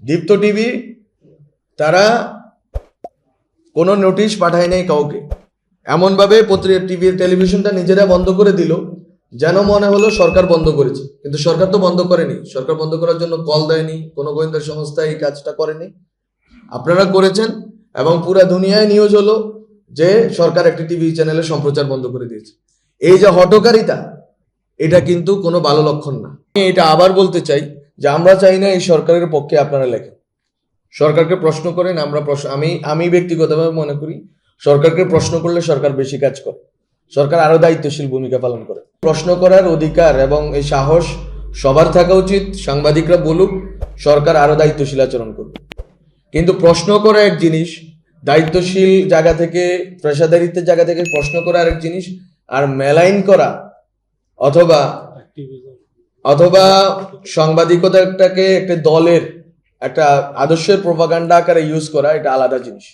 দীপ্ত TV তারা কোনো notice পাঠায় নাই কাউকে, এমনভাবে টেলিভিশনটা নিজেরা বন্ধ করে দিল যেন মনে হলো সরকার বন্ধ করেছে, কিন্তু সরকার তো বন্ধ করেনি। সরকার বন্ধ করার জন্য কল দেয়নি, কোনো গোয়েন্দা সংস্থা এই কাজটা করেনি, আপনারা করেছেন। এবং পুরা দুনিয়ায় নিউজ হলো যে সরকার একটি টিভি চ্যানেলে সম্প্রচার বন্ধ করে দিয়েছে। এই যে হঠকারিতা, এটা কিন্তু কোনো ভালো লক্ষণ না। আমি এটা আবার বলতে চাই যে আমরা চাই না এই সরকারের পক্ষে আপনারা লেখেন, সরকারকে প্রশ্ন করেন। আমি ব্যক্তিগতভাবে মনে করি সরকারকে প্রশ্ন করলে সরকার বেশি কাজ করে, সরকার আরো দায়িত্বশীল ভূমিকা পালন করে। প্রশ্ন করার অধিকার এবং এই সাহস সবার থাকা উচিত। সাংবাদিকরা বলুক, সরকার আরো দায়িত্বশীল আচরণ করবে। কিন্তু প্রশ্ন করা এক জিনিস, দায়িত্বশীল জায়গা থেকে, পেশাদারিত্বের জায়গা থেকে প্রশ্ন করা আরেক জিনিস, আর মেলাইন করা অথবা সাংবাদিকতাটাকে একটা দলের একটা আদর্শের প্রোপাগান্ডা আকারে ইউজ করা, এটা আলাদা জিনিস।